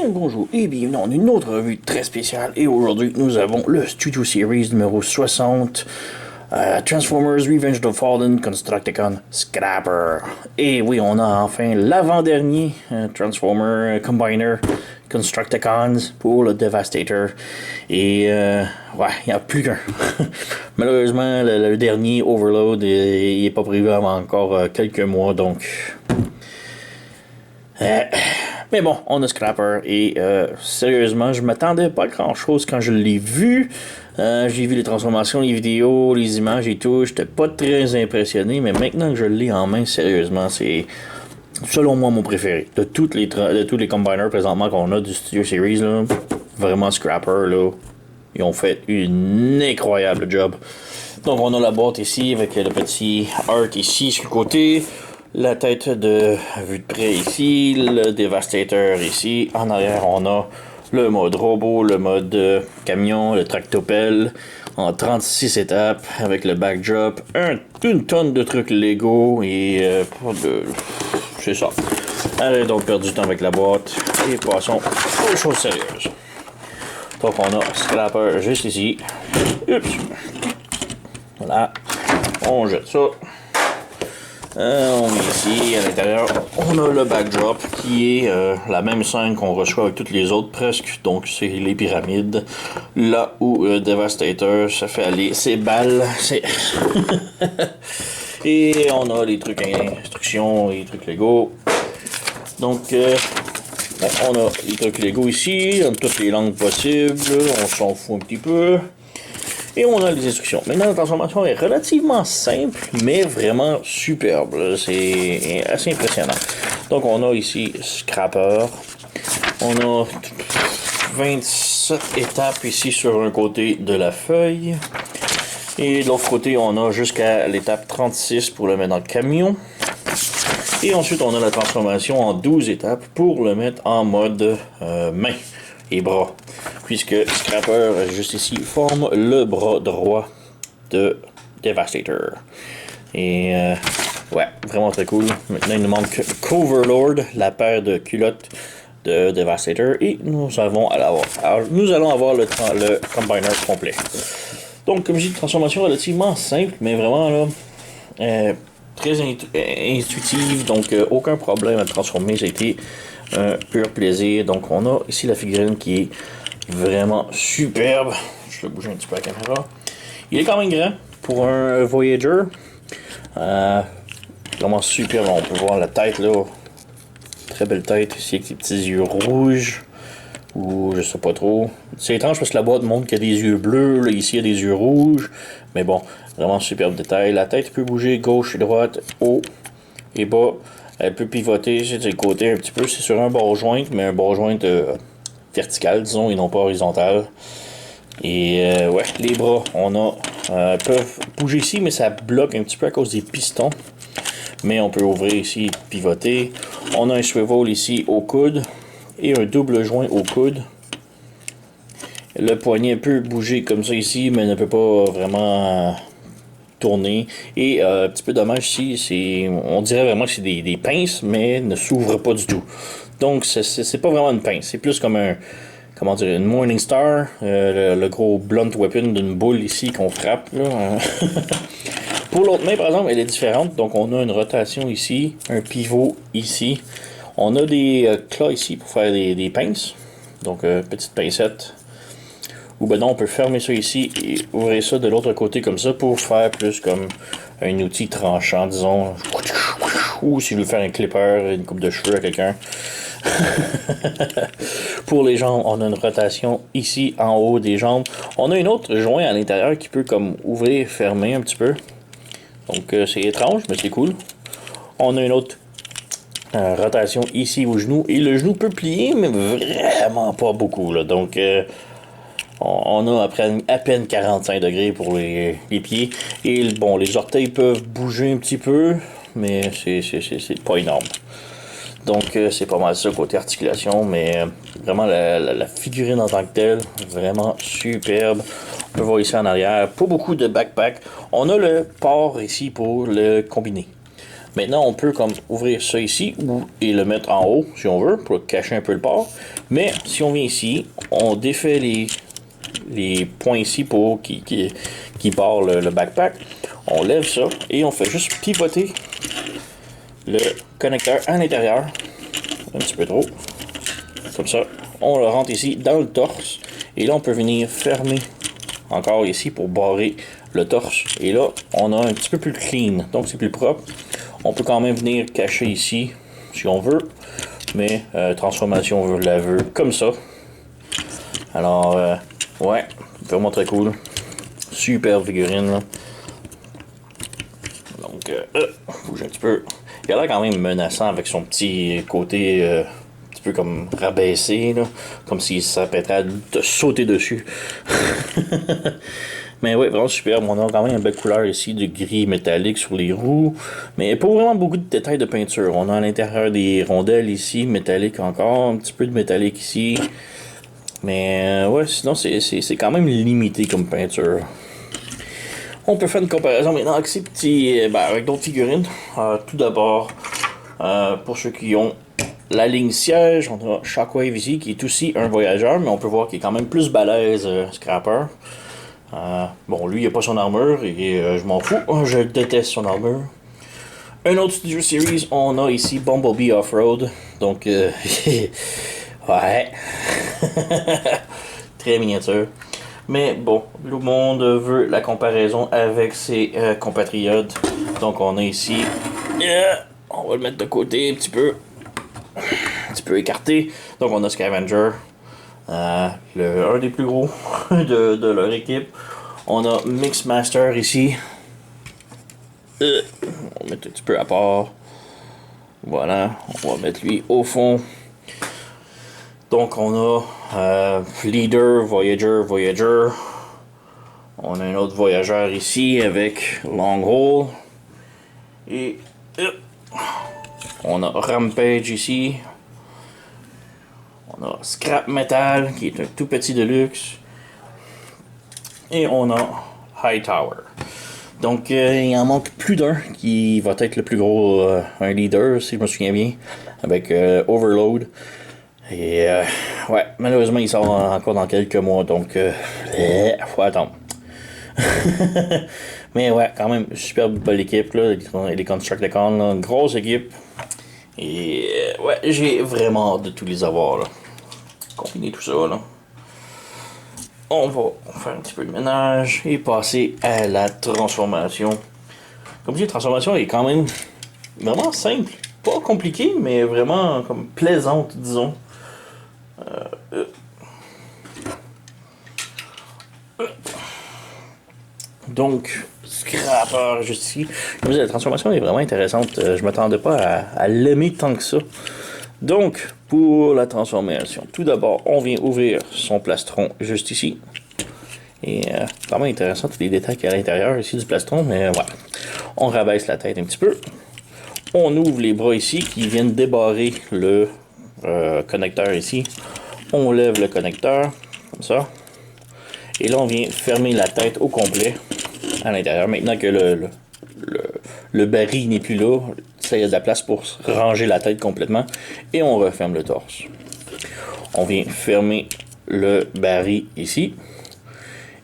bien bonjour et bienvenue dans une autre revue très spéciale. Et aujourd'hui, nous avons le Studio Series numéro 60, Transformers Revenge of the Fallen Constructicon Scrapper. Et oui, on a enfin l'avant-dernier Transformer Combiner Constructicons pour le Devastator. Et ouais, il n'y a plus qu'un. Malheureusement, le dernier Overload, il n'est pas prévu avant encore quelques mois, donc... mais bon, on a Scrapper et sérieusement, je m'attendais pas à grand chose quand je l'ai vu. J'ai vu les transformations, les vidéos, les images et tout. J'étais pas très impressionné, mais maintenant que je l'ai en main, sérieusement, c'est selon moi mon préféré. De tous les combiners présentement qu'on a du Studio Series, là, vraiment Scrapper, là, ils ont fait une incroyable job. Donc on a la boîte ici avec le petit art ici sur le côté. La tête de vue de près ici, le Devastator ici. En arrière, on a le mode robot, le mode camion, le tractopelle en 36 étapes avec le backdrop, une tonne de trucs Lego et c'est ça. Allez donc perdre du temps avec la boîte et passons aux choses sérieuses. Donc on a Scrapper juste ici. Oups. Voilà. On jette ça. On est ici, à l'intérieur, on a le backdrop qui est la même scène qu'on reçoit avec toutes les autres presque, donc c'est les pyramides, là où Devastator se fait aller ses balles, et on a les trucs instructions, les trucs Lego, donc on a les trucs Lego ici, dans toutes les langues possibles, on s'en fout un petit peu. Et on a les instructions. Maintenant, la transformation est relativement simple, mais vraiment superbe. C'est assez impressionnant. Donc, on a ici Scrapper. On a 27 étapes ici sur un côté de la feuille. Et de l'autre côté, on a jusqu'à l'étape 36 pour le mettre dans le camion. Et ensuite, on a la transformation en 12 étapes pour le mettre en mode main et bras. Puisque Scrapper, juste ici, forme le bras droit de Devastator. Et ouais, vraiment très cool. Maintenant, il nous manque Coverlord, la paire de culottes de Devastator. Et nous allons avoir le combiner complet. Donc, comme je dis, transformation relativement simple, mais vraiment là, très intuitive. Donc, aucun problème à transformer. Ça a été un pur plaisir. Donc, on a ici la figurine qui est vraiment superbe. Je vais bouger un petit peu la caméra. Il est quand même grand pour un Voyager. Vraiment superbe. On peut voir la tête là. Très belle tête ici avec ses petits yeux rouges. Ou je sais pas trop. C'est étrange parce que la boîte montre qu'il y a des yeux bleus. Là, ici il y a des yeux rouges. Mais bon, vraiment superbe détail. La tête peut bouger gauche et droite, haut et bas. Elle peut pivoter sur le côté un petit peu. C'est sur un bord joint, mais un bord joint vertical, disons, et non pas horizontal. Et ouais, les bras, on a peuvent bouger ici, mais ça bloque un petit peu à cause des pistons. Mais on peut ouvrir ici, pivoter. On a un swivel ici au coude et un double joint au coude. Le poignet peut bouger comme ça ici, mais ne peut pas vraiment tourner. Et un petit peu dommage ici, on dirait vraiment que c'est des pinces, mais ne s'ouvrent pas du tout. Donc c'est pas vraiment une pince, c'est plus comme une Morning Star, le gros blunt weapon d'une boule ici qu'on frappe. Là. Pour l'autre main, par exemple, elle est différente. Donc on a une rotation ici, un pivot ici. On a des claws ici pour faire des pinces. Donc petite pincette. Ou ben non, on peut fermer ça ici et ouvrir ça de l'autre côté comme ça pour faire plus comme un outil tranchant, disons. Ou si vous voulez faire un clipper, une coupe de cheveux à quelqu'un. Pour les jambes, on a une rotation ici en haut des jambes. On a une autre joint à l'intérieur qui peut comme ouvrir, fermer un petit peu. Donc c'est étrange, mais c'est cool. On a une autre rotation ici au genou. Et le genou peut plier, mais vraiment pas beaucoup. Là. Donc on a à peine 45 degrés pour les pieds. Et bon, les orteils peuvent bouger un petit peu, mais c'est pas énorme. Donc c'est pas mal ça côté articulation, mais vraiment la figurine en tant que telle, vraiment superbe. On peut voir ici en arrière, pas beaucoup de backpack. On a le port ici pour le combiner. Maintenant, on peut comme ouvrir ça ici et le mettre en haut, si on veut, pour cacher un peu le port. Mais si on vient ici, on défait les points ici pour qui part le backpack. On lève ça et on fait juste pivoter le connecteur à l'intérieur. Un petit peu trop. Comme ça. On le rentre ici dans le torse. Et là, on peut venir fermer encore ici pour barrer le torse. Et là, on a un petit peu plus clean. Donc, c'est plus propre. On peut quand même venir cacher ici, si on veut. Mais transformation, on la veut comme ça. Alors, ouais, vraiment très cool. Super figurine, là. Donc, bouge un petit peu. Il a l'air quand même menaçant avec son petit côté un petit peu comme rabaissé, là. Comme s'il s'apprêtait à te sauter dessus. Mais ouais, vraiment superbe. On a quand même une belle couleur ici de gris métallique sur les roues. Mais pas vraiment beaucoup de détails de peinture. On a à l'intérieur des rondelles ici, métallique encore. Un petit peu de métallique ici. Mais ouais, sinon c'est quand même limité comme peinture. On peut faire une comparaison maintenant avec ces petits, avec d'autres figurines. Tout d'abord, pour ceux qui ont la ligne siège, on a Shockwave ici qui est aussi un voyageur, mais on peut voir qu'il est quand même plus balèze Scrapper. Bon, lui, il n'a pas son armure et je m'en fous. Je déteste son armure. Un autre Studio Series, on a ici Bumblebee Off-Road. Donc, ouais. Très miniature. Mais bon, le monde veut la comparaison avec ses compatriotes. Donc, on a ici. On va le mettre de côté un petit peu. Un petit peu écarté. Donc, on a Scavenger. Un des plus gros de leur équipe. On a Mixmaster ici. On va mettre un petit peu à part. Voilà, on va mettre lui au fond. Donc on a Leader, Voyager. On a un autre voyageur ici avec Longhole. Et on a Rampage ici. On a Scrap Metal qui est un tout petit deluxe. Et on a Hightower. Donc il en manque plus d'un qui va être le plus gros, un leader si je me souviens bien, avec Overload. Et ouais, malheureusement il sort encore dans quelques mois, donc faut attendre. Mais ouais, quand même, super belle équipe, là, les Constructicons, là, une grosse équipe. Et ouais, j'ai vraiment hâte de tous les avoir, là. Combiner tout ça, là. On va faire un petit peu de ménage et passer à la transformation. Comme je dis, la transformation est quand même vraiment simple. Pas compliquée, mais vraiment comme plaisante, disons. Donc, Scrapper juste ici. Comme je dis, la transformation est vraiment intéressante. Je m'attendais pas à l'aimer tant que ça. Donc, pour la transformation, tout d'abord, on vient ouvrir son plastron juste ici. Et vraiment intéressant tous les détails qu'il y a à l'intérieur ici du plastron, mais voilà. On rabaisse la tête un petit peu. On ouvre les bras ici qui viennent débarrer le connecteur ici. On lève le connecteur, comme ça. Et là, on vient fermer la tête au complet à l'intérieur. Maintenant que le baril n'est plus là, ça y a de la place pour ranger la tête complètement. Et on referme le torse. On vient fermer le baril ici.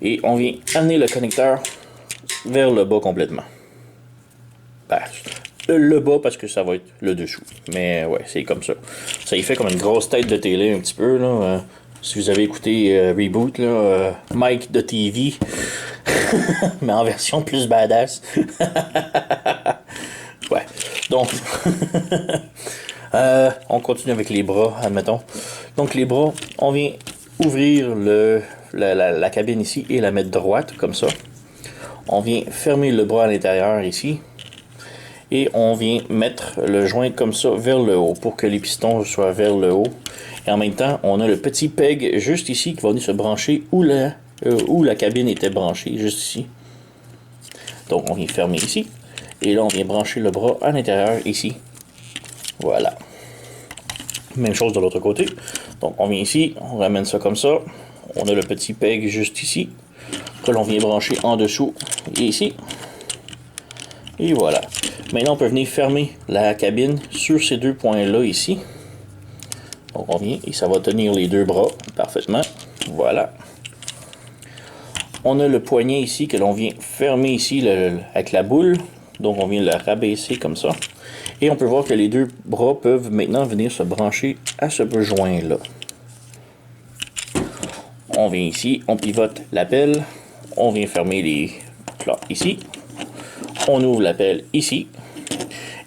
Et on vient amener le connecteur vers le bas complètement. Ben, le bas parce que ça va être le dessous. Mais ouais, c'est comme ça. Ça y fait comme une grosse tête de télé un petit peu, là. Si vous avez écouté Reboot, là, Mike de TV. Mais en version plus badass. Ouais. Donc, on continue avec les bras, admettons. Donc les bras, on vient ouvrir la cabine ici et la mettre droite, comme ça. On vient fermer le bras à l'intérieur ici. Et on vient mettre le joint comme ça vers le haut pour que les pistons soient vers le haut. Et en même temps, on a le petit peg juste ici qui va venir se brancher où la cabine était branchée, juste ici. Donc on vient fermer ici. Et là, on vient brancher le bras à l'intérieur ici. Voilà. Même chose de l'autre côté. Donc on vient ici, on ramène ça comme ça. On a le petit peg juste ici, que l'on vient brancher en dessous et ici. Et voilà. Maintenant, on peut venir fermer la cabine sur ces deux points-là ici. Donc, on vient et ça va tenir les deux bras parfaitement. Voilà. On a le poignet ici que l'on vient fermer ici avec la boule. Donc, on vient le rabaisser comme ça. Et on peut voir que les deux bras peuvent maintenant venir se brancher à ce joint-là. On vient ici, on pivote la pelle. On vient fermer les plats ici. On ouvre la pelle ici.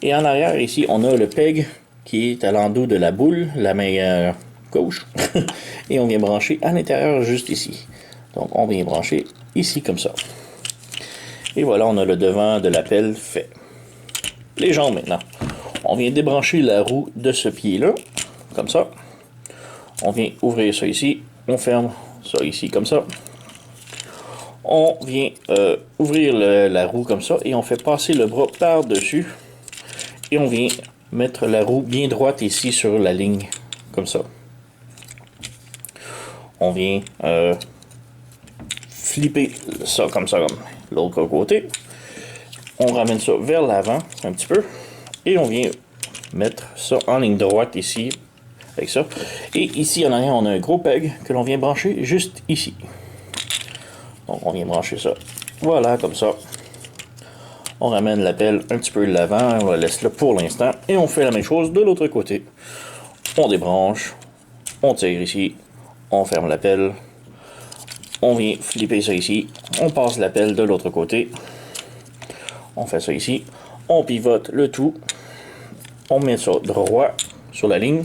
Et en arrière, ici, on a le peg qui est à l'endos de la boule, la main gauche. Et on vient brancher à l'intérieur juste ici. Donc, on vient brancher ici comme ça. Et voilà, on a le devant de la pelle fait. Les jambes maintenant. On vient débrancher la roue de ce pied-là, comme ça. On vient ouvrir ça ici. On ferme ça ici comme ça. On vient ouvrir la roue comme ça et on fait passer le bras par-dessus. Et on vient mettre la roue bien droite ici sur la ligne, comme ça. On vient flipper ça comme l'autre côté. On ramène ça vers l'avant un petit peu. Et on vient mettre ça en ligne droite ici, avec ça. Et ici en arrière, on a un gros peg que l'on vient brancher juste ici. Donc on vient brancher ça, voilà, comme ça. On ramène la pelle un petit peu de l'avant, on la laisse là pour l'instant. Et on fait la même chose de l'autre côté. On débranche, on tire ici, on ferme la pelle. On vient flipper ça ici, on passe la pelle de l'autre côté. On fait ça ici, on pivote le tout. On met ça droit sur la ligne.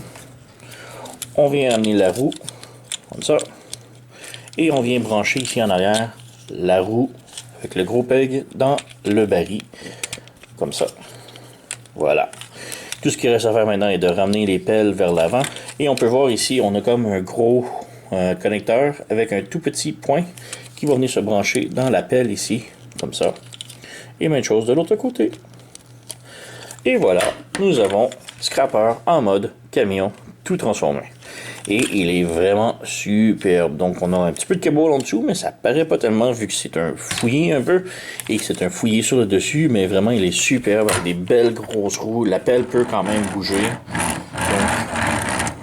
On vient amener la roue, comme ça. Et on vient brancher ici en arrière la roue avec le gros peg dans le baril, comme ça. Voilà. Tout ce qu'il reste à faire maintenant est de ramener les pelles vers l'avant. Et on peut voir ici, on a comme un gros connecteur avec un tout petit point qui va venir se brancher dans la pelle ici, comme ça. Et même chose de l'autre côté. Et voilà, nous avons Scrapper en mode camion tout transformé. Et il est vraiment superbe. Donc on a un petit peu de câble en dessous, mais ça paraît pas tellement vu que c'est un fouillé un peu. Et que c'est un fouillé sur le dessus, mais vraiment il est superbe avec des belles grosses roues. La pelle peut quand même bouger. Donc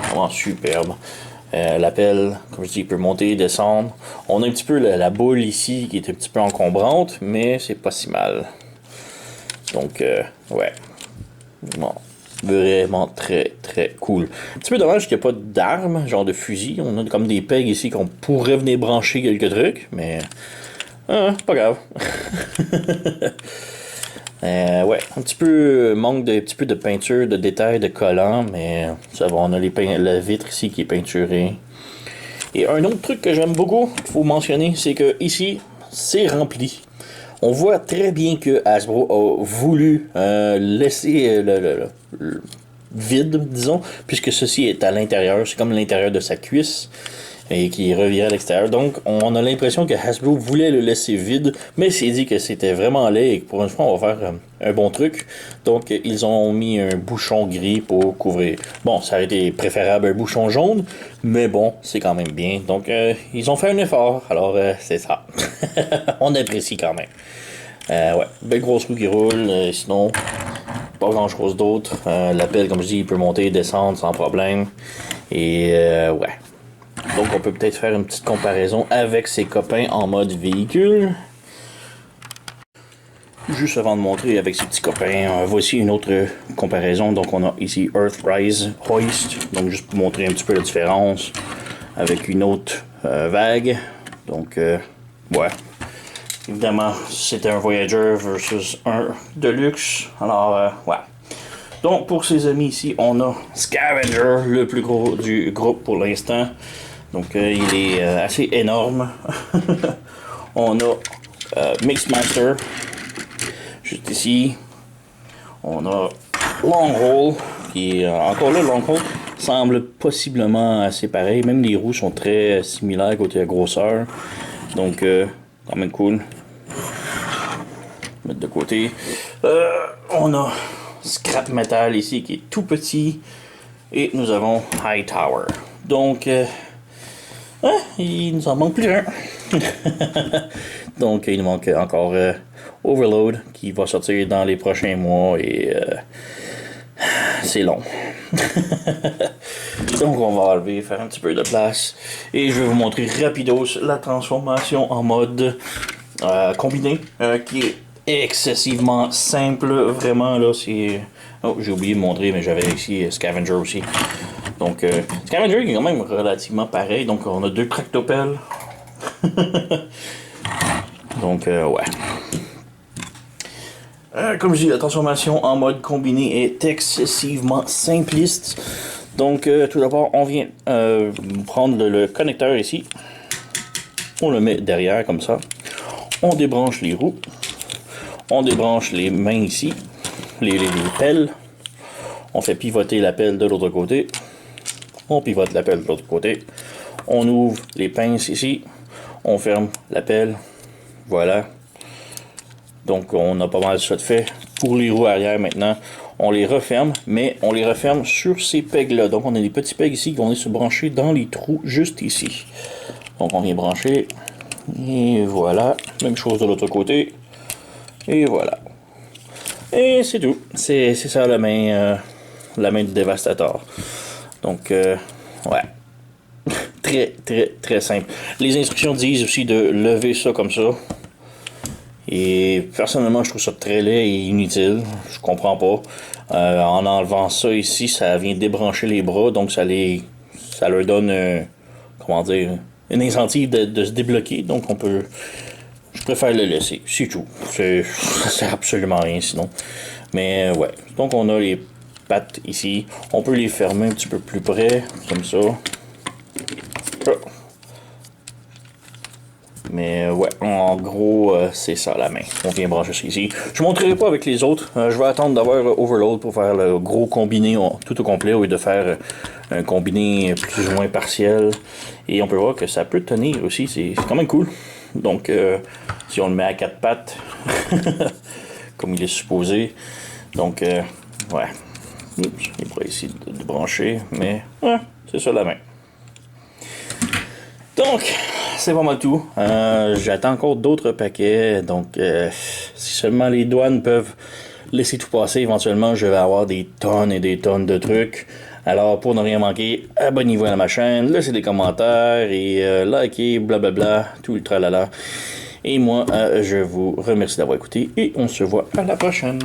vraiment superbe. La pelle, comme je dis, peut monter et descendre. On a un petit peu la boule ici qui est un petit peu encombrante, mais c'est pas si mal. Donc ouais. Bon. Vraiment très très cool. Un petit peu dommage qu'il n'y a pas d'armes, genre de fusil. On a comme des pegs ici qu'on pourrait venir brancher quelques trucs, mais pas grave. Ouais, un petit peu manque de petit peu de peinture, de détails, de collants, mais ça va. On a la vitre ici qui est peinturée. Et un autre truc que j'aime beaucoup, qu'il faut mentionner, c'est que ici c'est rempli. On voit très bien que Hasbro a voulu laisser le vide, disons, puisque ceci est à l'intérieur. C'est comme l'intérieur de sa cuisse et qui revient à l'extérieur. Donc, on a l'impression que Hasbro voulait le laisser vide, mais s'est dit que c'était vraiment laid et que pour une fois, on va faire un bon truc. Donc, ils ont mis un bouchon gris pour couvrir. Bon, ça aurait été préférable un bouchon jaune, mais bon, c'est quand même bien. Donc, ils ont fait un effort. Alors, c'est ça. On apprécie quand même. Ouais, belle grosse roue qui roule, sinon pas grand chose d'autre. La pelle, comme je dis, il peut monter et descendre sans problème. Et ouais. Donc on peut peut-être faire une petite comparaison avec ses copains en mode véhicule. Juste avant de montrer avec ses petits copains, voici une autre comparaison. Donc on a ici Earthrise Hoist, donc juste pour montrer un petit peu la différence avec une autre vague. Donc ouais. Évidemment, c'était un Voyager versus un Deluxe. Alors, ouais. Donc, pour ces amis ici, on a Scavenger, le plus gros du groupe pour l'instant. Donc, il est assez énorme. On a Mixmaster, juste ici. On a Longhole, qui est encore là, Longhole semble possiblement assez pareil. Même les roues sont très similaires côté à grosseur. Donc, quand même cool. Mettre de côté. On a Scrap Metal ici qui est tout petit. Et nous avons Hightower. Donc, il nous en manque plus un. Donc, il nous manque encore Overload qui va sortir dans les prochains mois et c'est long. Donc on va enlever, faire un petit peu de place et je vais vous montrer rapidos la transformation en mode combiné qui est excessivement simple, vraiment là c'est... Oh, j'ai oublié de montrer, mais j'avais ici Scavenger aussi. Donc, Scavenger qui est quand même relativement pareil. Donc, on a 2 tractopelles. Donc, ouais. Comme je dis, la transformation en mode combiné est excessivement simpliste. Donc, tout d'abord, on vient prendre le connecteur ici. On le met derrière, comme ça. On débranche les roues. On débranche les mains ici. Les pelles. On fait pivoter la pelle de l'autre côté. On pivote la pelle de l'autre côté. On ouvre les pinces ici. On ferme la pelle. Voilà. Donc on a pas mal ça de fait. Pour les roues arrière maintenant, on les referme, mais on les referme sur ces pegs-là. Donc on a des petits pegs ici qui vont se brancher dans les trous juste ici. Donc on vient brancher. Et voilà. Même chose de l'autre côté. Et voilà. Et c'est tout. C'est ça la main du Devastator. Donc, ouais. Très simple. Les instructions disent aussi de lever ça comme ça. Et personnellement, je trouve ça très laid et inutile. Je comprends pas. En enlevant ça ici, ça vient débrancher les bras. Donc, ça leur donne, comment dire, une incentive de se débloquer. Donc, je préfère le laisser. C'est tout. Ça sert absolument à rien sinon. Mais ouais. Donc on a les pattes ici. On peut les fermer un petit peu plus près. Comme ça. Mais ouais, en gros, c'est ça la main. On vient brancher ça ici. Je ne montrerai pas avec les autres. Je vais attendre d'avoir Overload pour faire le gros combiné tout au complet au lieu de faire un combiné plus ou moins partiel. Et on peut voir que ça peut tenir aussi. C'est quand même cool. Donc, si on le met à 4 pattes, comme il est supposé. Donc, ouais. Oups, il pourrait essayer de brancher, mais ouais, c'est ça la main. Donc, c'est pas mal tout. J'attends encore d'autres paquets. Donc, si seulement les douanes peuvent laisser tout passer, éventuellement, je vais avoir des tonnes et des tonnes de trucs. Alors, pour ne rien manquer, abonnez-vous à ma chaîne, laissez des commentaires et likez, blablabla, tout le tralala. Et moi, je vous remercie d'avoir écouté et on se voit à la prochaine.